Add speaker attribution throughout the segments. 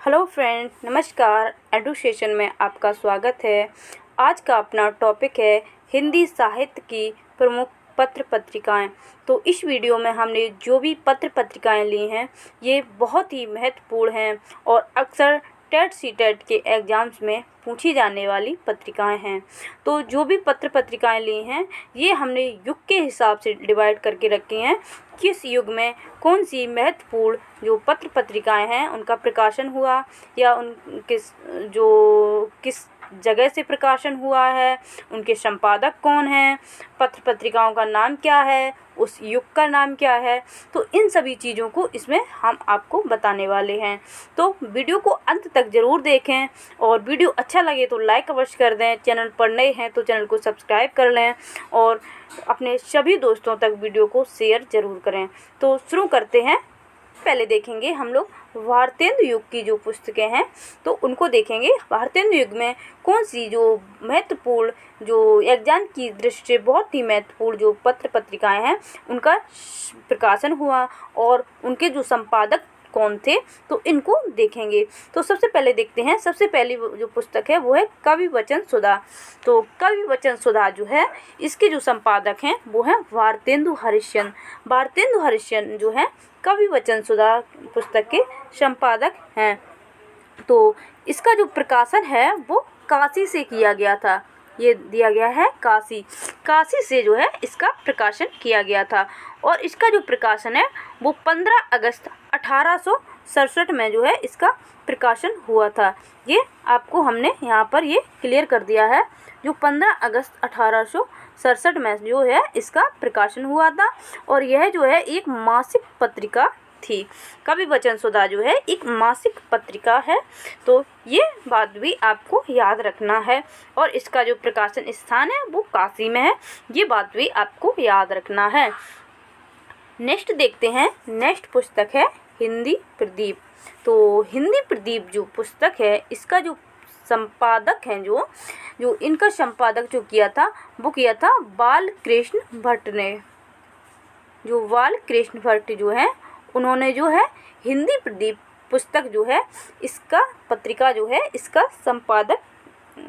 Speaker 1: Hello friend, नमस्कार। Education में आपका स्वागत है। आज का अपना टॉपिक है हिंदी साहित्य की प्रमुख पत्र पत्रिकाएं। तो इस वीडियो में हमने जो भी पत्र पत्रिकाएं ली हैं ये बहुत ही महत्वपूर्ण हैं और अक्सर टेट सीटेट के एग्ज़ाम्स में पूछी जाने वाली पत्रिकाएं हैं। तो जो भी पत्र पत्रिकाएं ली हैं ये हमने युग के हिसाब से डिवाइड करके रखी हैं। किस युग में कौन सी महत्वपूर्ण जो पत्र पत्रिकाएं हैं उनका प्रकाशन हुआ या किस जगह से प्रकाशन हुआ है, उनके संपादक कौन हैं, पत्र पत्रिकाओं का नाम क्या है, उस युग का नाम क्या है। तो इन सभी चीज़ों को इसमें हम आपको बताने वाले हैं। तो वीडियो को अंत तक ज़रूर देखें और वीडियो अच्छा लगे तो लाइक अवश्य कर दें। चैनल पर नए हैं तो चैनल को सब्सक्राइब कर लें और अपने सभी दोस्तों तक वीडियो को शेयर ज़रूर करें। तो शुरू करते हैं। पहले देखेंगे हम लोग भारतेंदु युग की जो पुस्तकें हैं तो उनको देखेंगे। भारतेंदु युग में कौन सी जो महत्वपूर्ण जो एग्जाम की दृष्टि से बहुत ही महत्वपूर्ण जो पत्र पत्रिकाएं हैं उनका प्रकाशन हुआ और उनके जो संपादक कौन थे तो इनको देखेंगे। तो सबसे पहले देखते हैं, सबसे पहली जो पुस्तक है वो है कवि वचन सुधा। तो कवि वचन सुधा जो है इसके जो संपादक हैं वो हैं भारतेंदु हरिश्चंद्र। भारतेंदु हरिश्चंद्र जो है कवि वचन सुधा पुस्तक के संपादक हैं। तो इसका जो प्रकाशन है वो काशी से किया गया था। ये दिया गया है काशी से जो है इसका प्रकाशन किया गया था और इसका जो प्रकाशन है वो 15 अगस्त 1867 में जो है इसका प्रकाशन हुआ था। ये आपको हमने यहाँ पर ये क्लियर कर दिया है। जो 15 अगस्त 1867 में जो है इसका प्रकाशन हुआ था और यह जो है एक मासिक पत्रिका थी। कवि वचन सुधा जो है एक मासिक पत्रिका है। तो ये बात भी आपको याद रखना है और इसका जो प्रकाशन स्थान है वो काशी में है। ये बात भी आपको याद रखना है। नेक्स्ट देखते हैं। नेक्स्ट पुस्तक है हिंदी प्रदीप। तो हिंदी प्रदीप जो पुस्तक है इसका जो संपादक हैं जो इनका संपादक जो किया था वो किया था बालकृष्ण भट्ट ने। जो बालकृष्ण भट्ट जो है उन्होंने जो है हिंदी प्रदीप पुस्तक जो है इसका पत्रिका जो है इसका संपादक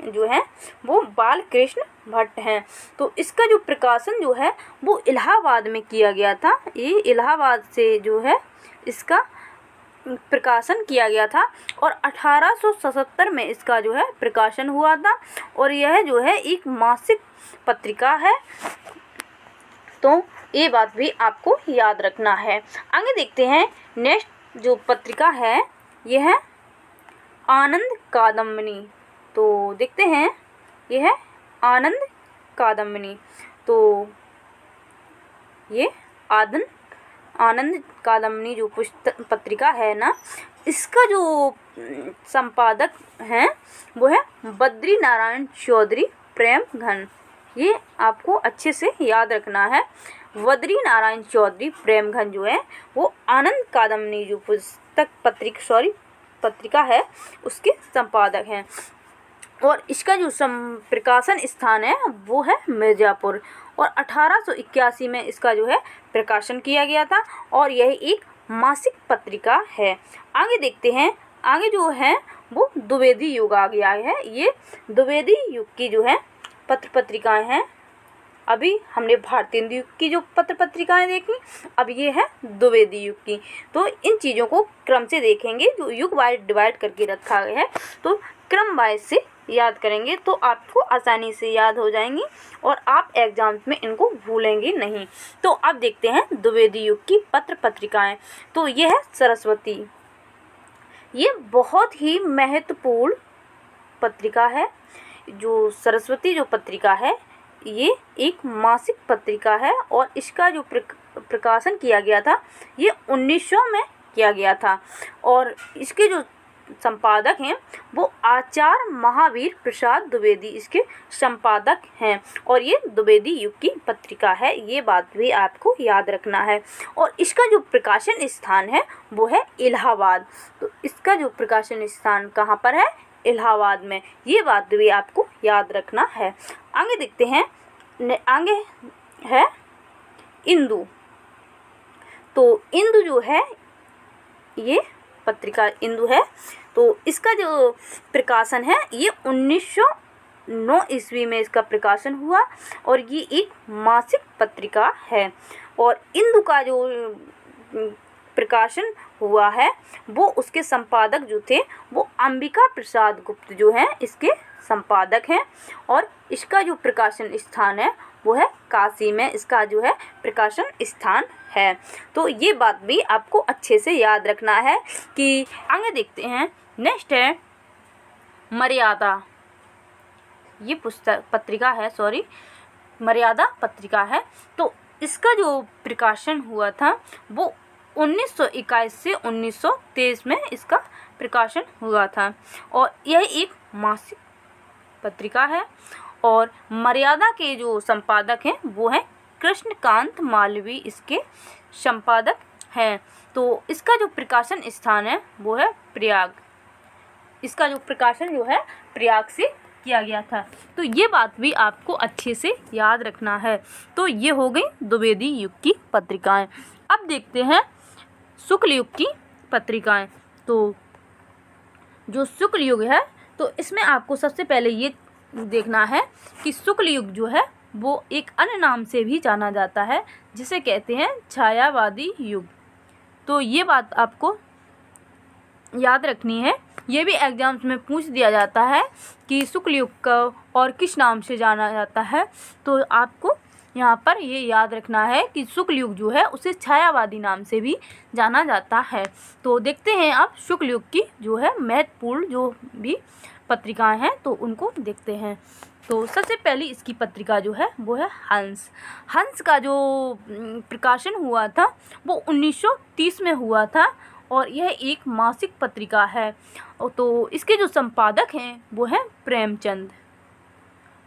Speaker 1: जो है वो बालकृष्ण भट्ट हैं। तो इसका जो प्रकाशन जो है वो इलाहाबाद में किया गया था। ये इलाहाबाद से जो है इसका प्रकाशन किया गया था और 1877 में इसका जो है प्रकाशन हुआ था और यह जो है एक मासिक पत्रिका है। तो ये बात भी आपको याद रखना है। आगे देखते हैं। नेक्स्ट जो पत्रिका है यह है आनंद कादम्बिनी। तो देखते हैं यह है आनंद कादम्बिनी। तो ये आनंद कादम्बिनी जो पत्रिका है ना इसका जो संपादक हैं वो है बद्री नारायण चौधरी प्रेम घन। ये आपको अच्छे से याद रखना है। बद्री नारायण चौधरी प्रेम घन जो है वो आनंद कादम्बिनी जो पत्रिका है उसके संपादक हैं और इसका जो प्रकाशन स्थान है वो है मिर्ज़ापुर और 1881 में इसका जो है प्रकाशन किया गया था और यह एक मासिक पत्रिका है। आगे देखते हैं। आगे जो है वो द्विवेदी युग आ गया है। ये द्विवेदी युग की जो है पत्र पत्रिकाएं हैं। अभी हमने भारतेंदु युग की जो पत्र पत्रिकाएं देखी, अब ये है द्विवेदी युग की। तो इन चीज़ों को क्रम से देखेंगे। जो युग वाइज डिवाइड करके रखा गया है तो क्रम वाइज से याद करेंगे तो आपको आसानी से याद हो जाएंगी और आप एग्जाम्स में इनको भूलेंगे नहीं। तो अब देखते हैं द्विवेदी युग की पत्र पत्रिकाएं। तो ये है सरस्वती। ये बहुत ही महत्वपूर्ण पत्रिका है। जो सरस्वती जो पत्रिका है ये एक मासिक पत्रिका है और इसका जो प्रकाशन किया गया था ये 1900 में किया गया था और इसके जो संपादक हैं वो आचार्य महावीर प्रसाद द्विवेदी इसके संपादक हैं और ये द्विवेदी युग की पत्रिका है। ये बात भी आपको याद रखना है और इसका जो प्रकाशन स्थान है वो है इलाहाबाद। तो इसका जो प्रकाशन स्थान कहाँ पर है? इलाहाबाद में। ये बात भी आपको याद रखना है। आगे देखते हैं। आगे है इंदु। तो इंदु जो है ये पत्रिका इंदु है। तो इसका जो प्रकाशन है ये 1909 ईस्वी में इसका प्रकाशन हुआ और ये एक मासिक पत्रिका है। और इंदु का जो प्रकाशन हुआ है वो उसके संपादक जो थे वो अंबिका प्रसाद गुप्त जो हैं इसके संपादक हैं। और इसका जो प्रकाशन स्थान है वो है काशी में इसका जो है प्रकाशन स्थान है। तो ये बात भी आपको अच्छे से याद रखना है। कि आगे देखते हैं, नेक्स्ट है मर्यादा। ये पुस्तक पत्रिका है, मर्यादा पत्रिका है। तो इसका जो प्रकाशन हुआ था वो 1921 से 1923 में इसका प्रकाशन हुआ था और यह एक मासिक पत्रिका है। और मर्यादा के जो संपादक हैं वो हैं कृष्णकांत मालवीय इसके संपादक हैं। तो इसका जो प्रकाशन स्थान है वो है प्रयाग। इसका जो प्रकाशन जो है प्रयाग से किया गया था। तो ये बात भी आपको अच्छे से याद रखना है। तो ये हो गई द्विवेदी युग की पत्रिकाएं। अब देखते हैं शुक्ल युग की पत्रिकाएं। तो जो शुक्ल युग है तो इसमें आपको सबसे पहले ये देखना है कि शुक्ल युग जो है वो एक अन्य नाम से भी जाना जाता है जिसे कहते हैं छायावादी युग। तो ये बात आपको याद रखनी है। ये भी एग्जाम्स में पूछ दिया जाता है कि शुक्ल युग का और किस नाम से जाना जाता है। तो आपको यहाँ पर ये याद रखना है कि शुक्ल युग जो है उसे छायावादी नाम से भी जाना जाता है। तो देखते हैं अब शुक्ल युग की जो है महत्वपूर्ण जो भी पत्रिकाएं हैं तो उनको देखते हैं। तो सबसे पहली इसकी पत्रिका जो है वो है हंस। हंस का जो प्रकाशन हुआ था वो 1930 में हुआ था और यह एक मासिक पत्रिका है। तो इसके जो संपादक हैं वो हैं प्रेमचंद।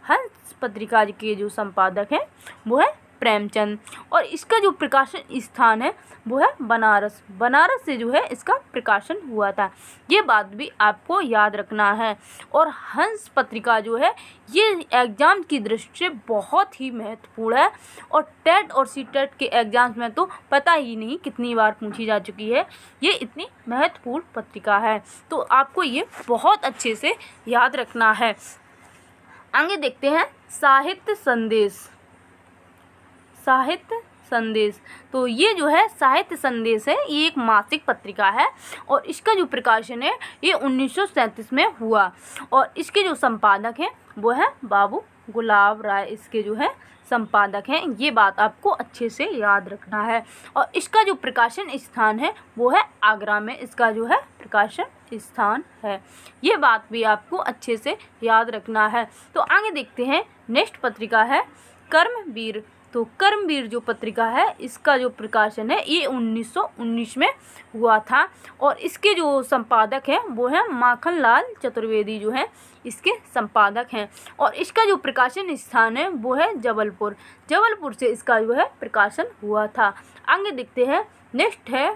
Speaker 1: हंस पत्रिका के जो संपादक हैं वो है प्रेमचंद और इसका जो प्रकाशन स्थान है वो है बनारस। बनारस से जो है इसका प्रकाशन हुआ था। ये बात भी आपको याद रखना है। और हंस पत्रिका जो है ये एग्ज़ाम की दृष्टि से बहुत ही महत्वपूर्ण है और टेट और सीटेट के एग्ज़ाम्स में तो पता ही नहीं कितनी बार पूछी जा चुकी है। ये इतनी महत्वपूर्ण पत्रिका है तो आपको ये बहुत अच्छे से याद रखना है। आगे देखते हैं साहित्य संदेश। साहित्य संदेश तो ये जो है साहित्य संदेश है ये एक मासिक पत्रिका है और इसका जो प्रकाशन है ये 1937 में हुआ और इसके जो संपादक हैं वो है बाबू गुलाब राय इसके जो है संपादक हैं। ये बात आपको अच्छे से याद रखना है। और इसका जो प्रकाशन स्थान है वो है आगरा में इसका जो है प्रकाशन स्थान है। ये बात भी आपको अच्छे से याद रखना है। तो आगे देखते हैं नेक्स्ट पत्रिका है कर्मवीर। तो कर्मवीर जो पत्रिका है इसका जो प्रकाशन है ये 1919 में हुआ था और इसके जो संपादक हैं वो हैं माखनलाल चतुर्वेदी जो हैं इसके संपादक हैं और इसका जो प्रकाशन स्थान है वो है जबलपुर। जबलपुर से इसका जो है प्रकाशन हुआ था। आगे देखते हैं नेक्स्ट है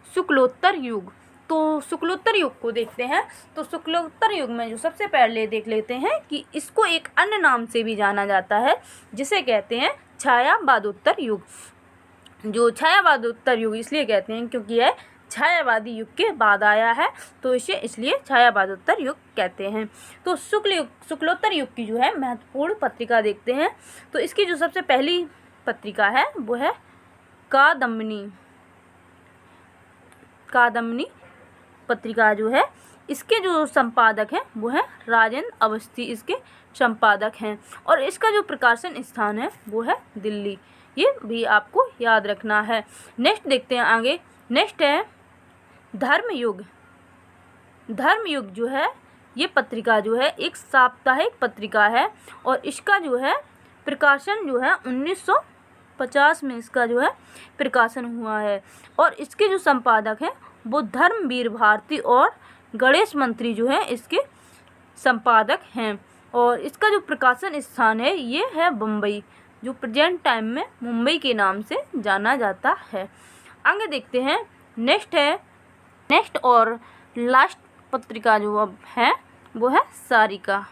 Speaker 1: शुक्लोत्तर युग। तो शुक्लोत्तर युग को देखते हैं। तो शुक्लोत्तर युग में जो सबसे पहले देख लेते हैं कि इसको एक अन्य नाम से भी जाना जाता है जिसे कहते हैं छायावादोत्तर युग। जो छायावादोत्तर युग इसलिए कहते हैं क्योंकि यह छायावादी युग के बाद आया है तो इसे इसलिए छायावादोत्तर युग कहते हैं। तो शुक्लोत्तर युग की जो है महत्वपूर्ण पत्रिका देखते हैं। तो इसकी जो सबसे पहली पत्रिका है वो है कादम्बनी पत्रिका जो है इसके जो संपादक हैं वो है राजेंद्र अवस्थी इसके संपादक हैं और इसका जो प्रकाशन स्थान है वो है दिल्ली। ये भी आपको याद रखना है। नेक्स्ट देखते हैं आगे। नेक्स्ट है धर्मयुग। धर्मयुग जो है ये पत्रिका जो है एक साप्ताहिक पत्रिका है और इसका जो है प्रकाशन जो है 1950 में इसका जो है प्रकाशन हुआ है और इसके जो संपादक हैं वो धर्मवीर भारती और गणेश मंत्री जो है इसके संपादक हैं और इसका जो प्रकाशन स्थान है ये है बम्बई जो प्रेजेंट टाइम में मुंबई के नाम से जाना जाता है। आगे देखते हैं नेक्स्ट और लास्ट पत्रिका जो अब है वो है सारिका।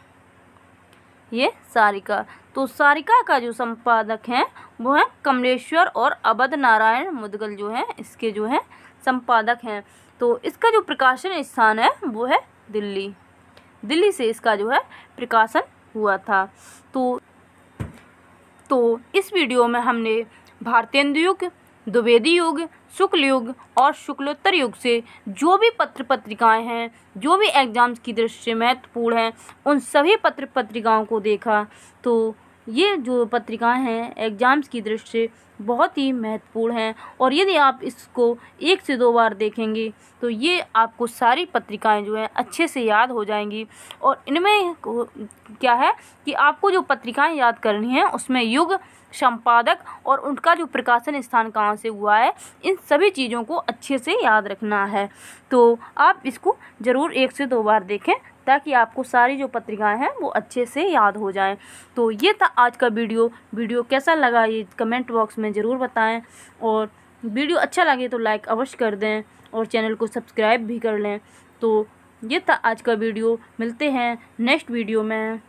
Speaker 1: ये सारिका। तो सारिका का जो संपादक हैं वो है कमलेश्वर और अवध नारायण मुदगल जो है इसके जो है संपादक हैं। तो इसका जो प्रकाशन स्थान है वो है दिल्ली। दिल्ली से इसका जो है प्रकाशन हुआ था। तो इस वीडियो में हमने भारतेंदु युग, द्विवेदी युग, शुक्ल युग और शुक्लोत्तर युग से जो भी पत्र पत्रिकाएं हैं, जो भी एग्ज़ाम्स की दृष्टि से महत्वपूर्ण हैं, उन सभी पत्र पत्रिकाओं को देखा। तो ये जो पत्रिकाएं हैं एग्ज़ाम्स की दृष्टि से बहुत ही महत्वपूर्ण हैं, और यदि आप इसको 1 से 2 बार देखेंगे तो ये आपको सारी पत्रिकाएं जो हैं अच्छे से याद हो जाएंगी। और इनमें क्या है कि आपको जो पत्रिकाएं याद करनी हैं उसमें युग, संपादक और उनका जो प्रकाशन स्थान कहाँ से हुआ है, इन सभी चीज़ों को अच्छे से याद रखना है। तो आप इसको ज़रूर 1 से 2 बार देखें ताकि आपको सारी जो पत्रिकाएं हैं वो अच्छे से याद हो जाएं। तो ये था आज का वीडियो कैसा लगा ये कमेंट बॉक्स में ज़रूर बताएं, और वीडियो अच्छा लगे तो लाइक अवश्य कर दें और चैनल को सब्सक्राइब भी कर लें। तो ये था आज का वीडियो, मिलते हैं नेक्स्ट वीडियो में।